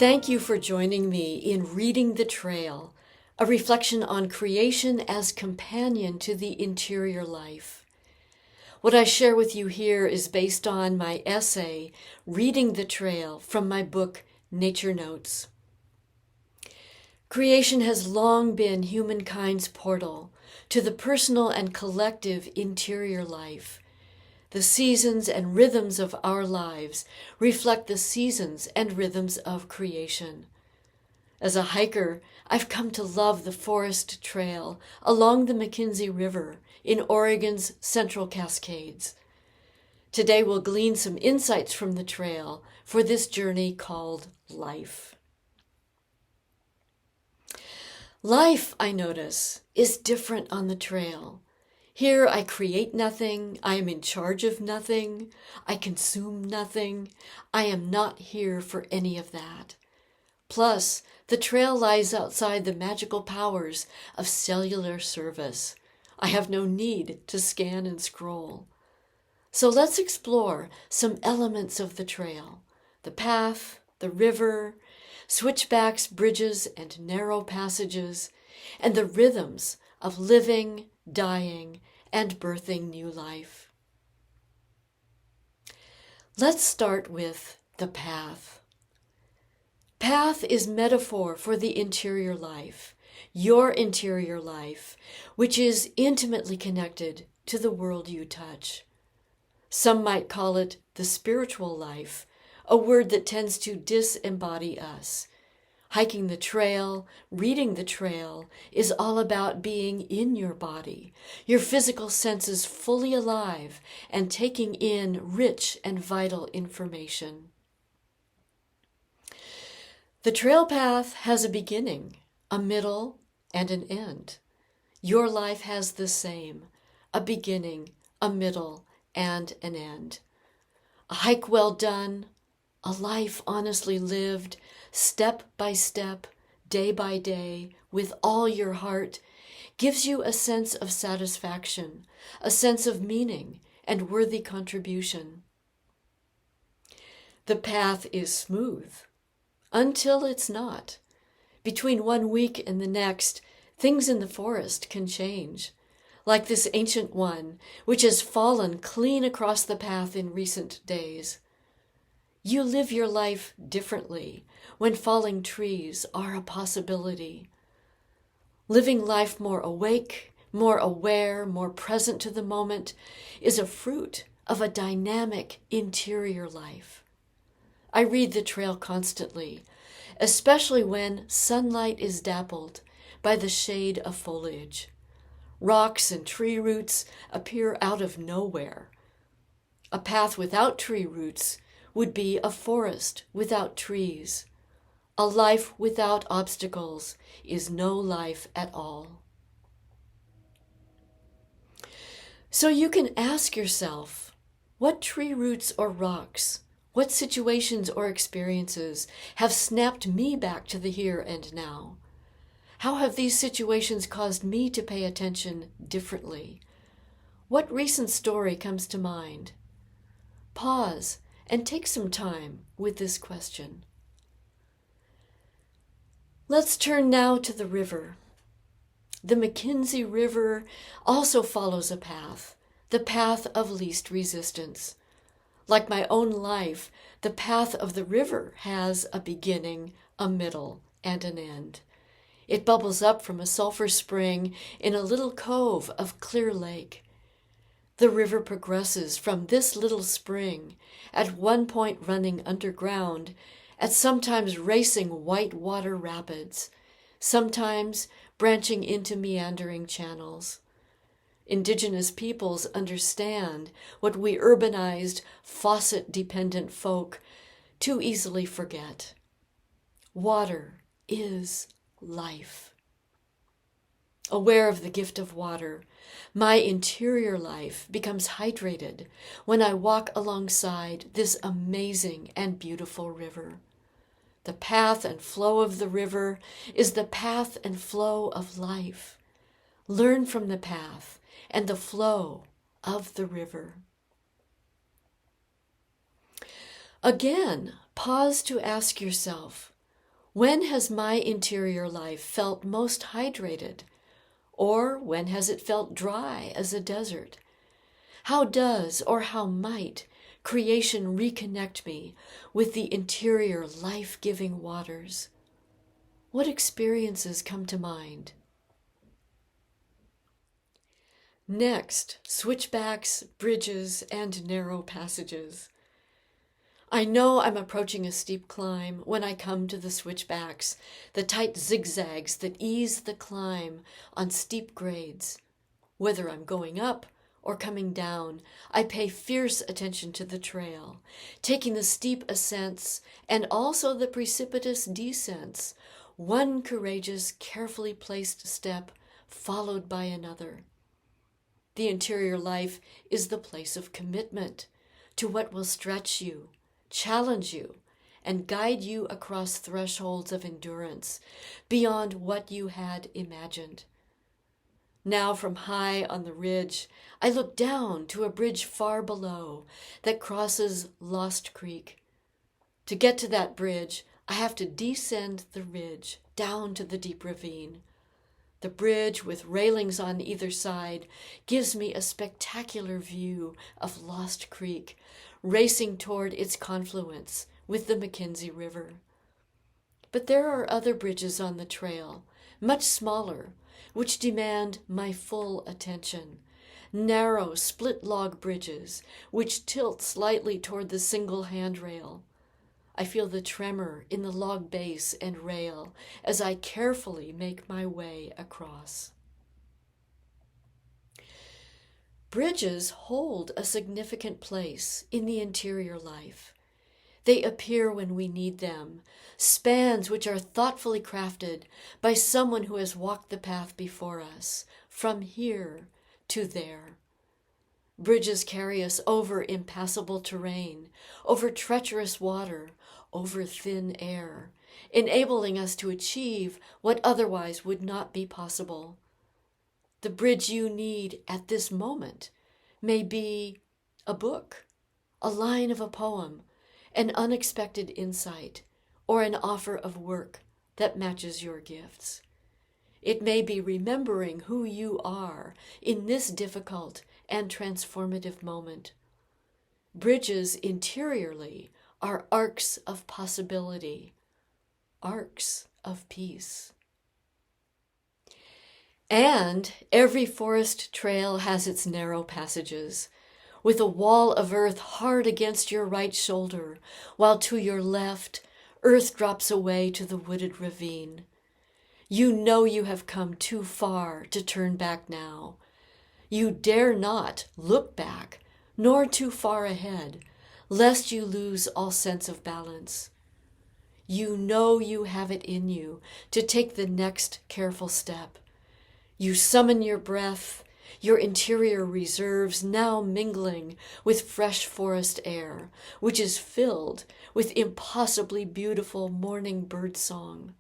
Thank you for joining me in Reading the Trail, a reflection on creation as companion to the interior life. What I share with you here is based on my essay, Reading the Trail, from my book, Nature Notes. Creation has long been humankind's portal to the personal and collective interior life. The seasons and rhythms of our lives reflect the seasons and rhythms of creation. As a hiker, I've come to love the forest trail along the McKenzie River in Oregon's Central Cascades. Today we'll glean some insights from the trail for this journey called life. Life, I notice, is different on the trail. Here I create nothing, I am in charge of nothing, I consume nothing, I am not here for any of that. Plus, the trail lies outside the magical powers of cellular service. I have no need to scan and scroll. So let's explore some elements of the trail: the path, the river, switchbacks, bridges, and narrow passages, and the rhythms of living, dying, and birthing new life. Let's start with the path. Path is metaphor for the interior life, your interior life, which is intimately connected to the world you touch. Some might call it the spiritual life, a word that tends to disembody us. Hiking the trail, reading the trail, is all about being in your body, your physical senses fully alive and taking in rich and vital information. The trail path has a beginning, a middle, and an end. Your life has the same, a beginning, a middle, and an end. A hike well done, a life honestly lived, step by step, day by day, with all your heart, gives you a sense of satisfaction, a sense of meaning, and worthy contribution. The path is smooth, until it's not. Between 1 week and the next, things in the forest can change, like this ancient one, which has fallen clean across the path in recent days. You live your life differently when falling trees are a possibility. Living life more awake, more aware, more present to the moment is a fruit of a dynamic interior life. I read the trail constantly, especially when sunlight is dappled by the shade of foliage. Rocks and tree roots appear out of nowhere. A path without tree roots would be a forest without trees. A life without obstacles is no life at all. So you can ask yourself, what tree roots or rocks, what situations or experiences have snapped me back to the here and now? How have these situations caused me to pay attention differently? What recent story comes to mind? Pause and take some time with this question. Let's turn now to the river. The McKenzie River also follows a path, the path of least resistance. Like my own life, the path of the river has a beginning, a middle, and an end. It bubbles up from a sulfur spring in a little cove of Clear Lake. The river progresses from this little spring, at one point running underground, at sometimes racing white water rapids, sometimes branching into meandering channels. Indigenous peoples understand what we urbanized, faucet-dependent folk too easily forget. Water is life. Aware of the gift of water, my interior life becomes hydrated when I walk alongside this amazing and beautiful river. The path and flow of the river is the path and flow of life. Learn from the path and the flow of the river. Again, pause to ask yourself, When has my interior life felt most hydrated? Or when has it felt dry as a desert? How does or how might creation reconnect me with the interior life-giving waters? What experiences come to mind? Next, switchbacks, bridges, and narrow passages. I know I'm approaching a steep climb when I come to the switchbacks, the tight zigzags that ease the climb on steep grades. Whether I'm going up or coming down, I pay fierce attention to the trail, taking the steep ascents and also the precipitous descents, one courageous, carefully placed step followed by another. The interior life is the place of commitment to what will stretch you, challenge you, and guide you across thresholds of endurance beyond what you had imagined. Now from high on the ridge, I look down to a bridge far below that crosses Lost Creek. To get to that bridge, I have to descend the ridge down to the deep ravine. The bridge, with railings on either side, gives me a spectacular view of Lost Creek, racing toward its confluence with the Mackenzie River. But there are other bridges on the trail, much smaller, which demand my full attention. Narrow, split-log bridges, which tilt slightly toward the single handrail. I feel the tremor in the log base and rail as I carefully make my way across. Bridges hold a significant place in the interior life. They appear when we need them, spans which are thoughtfully crafted by someone who has walked the path before us, from here to there. Bridges carry us over impassable terrain, over treacherous water, over thin air, enabling us to achieve what otherwise would not be possible. The bridge you need at this moment may be a book, a line of a poem, an unexpected insight, or an offer of work that matches your gifts. It may be remembering who you are in this difficult and transformative moment. Bridges interiorly are arcs of possibility, arcs of peace. And every forest trail has its narrow passages, with a wall of earth hard against your right shoulder, while to your left, earth drops away to the wooded ravine. You know you have come too far to turn back now. You dare not look back, nor too far ahead, lest you lose all sense of balance. You know you have it in you to take the next careful step. You summon your breath, your interior reserves now mingling with fresh forest air, which is filled with impossibly beautiful morning bird song.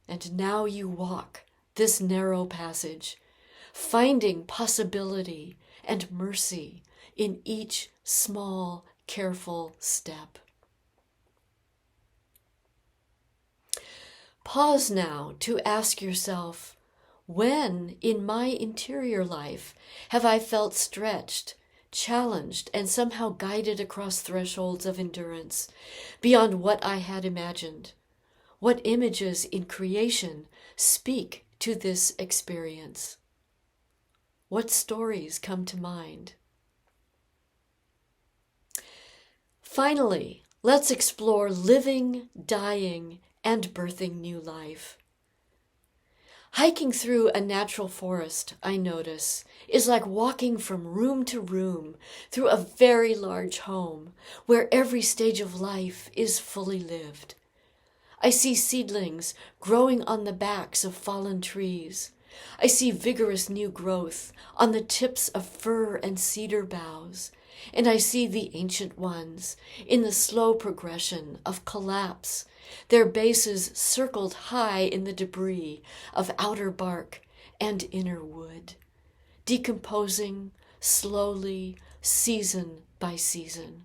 And now you walk this narrow passage, finding possibility and mercy in each small, careful step. Pause now to ask yourself, when in my interior life have I felt stretched, challenged, and somehow guided across thresholds of endurance beyond what I had imagined? What images in creation speak to this experience? What stories come to mind? Finally, let's explore living, dying, and birthing new life. Hiking through a natural forest, I notice, is like walking from room to room through a very large home where every stage of life is fully lived. I see seedlings growing on the backs of fallen trees. I see vigorous new growth on the tips of fir and cedar boughs, and I see the ancient ones in the slow progression of collapse, their bases circled high in the debris of outer bark and inner wood, decomposing slowly, season by season.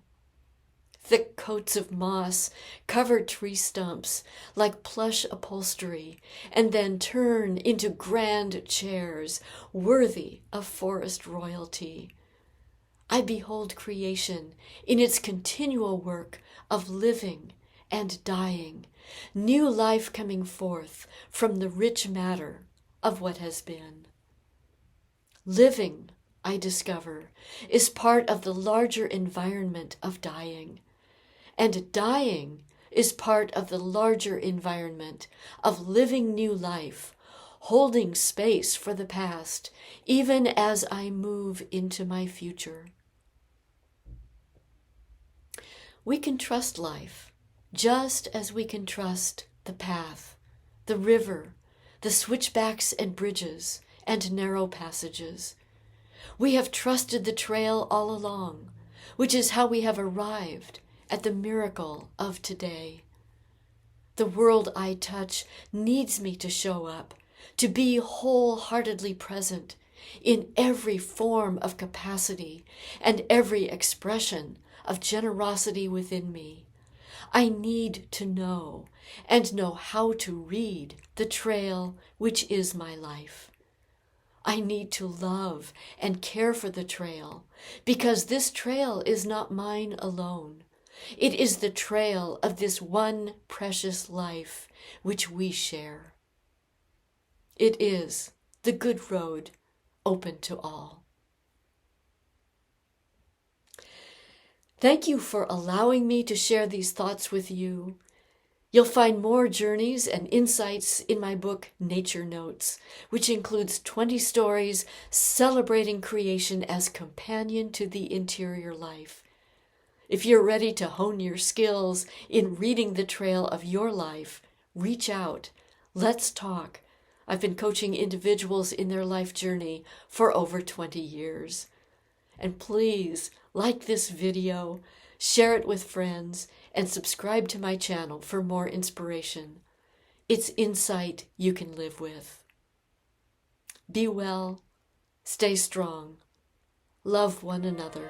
Thick coats of moss cover tree stumps like plush upholstery, and then turn into grand chairs worthy of forest royalty. I behold creation in its continual work of living and dying, new life coming forth from the rich matter of what has been. Living, I discover, is part of the larger environment of dying, and dying is part of the larger environment of living new life, holding space for the past, even as I move into my future. We can trust life, just as we can trust the path, the river, the switchbacks and bridges, and narrow passages. We have trusted the trail all along, which is how we have arrived at the miracle of today. The world I touch needs me to show up, to be wholeheartedly present in every form of capacity and every expression of generosity within me. I need to know and know how to read the trail which is my life. I need to love and care for the trail, because this trail is not mine alone. It is the trail of this one precious life which we share. It is the good road open to all. Thank you for allowing me to share these thoughts with you. You'll find more journeys and insights in my book, Nature Notes, which includes 20 stories celebrating creation as companion to the interior life. If you're ready to hone your skills in reading the trail of your life, reach out. Let's talk. I've been coaching individuals in their life journey for over 20 years. And please like this video, share it with friends, and subscribe to my channel for more inspiration. It's insight you can live with. Be well, stay strong, love one another.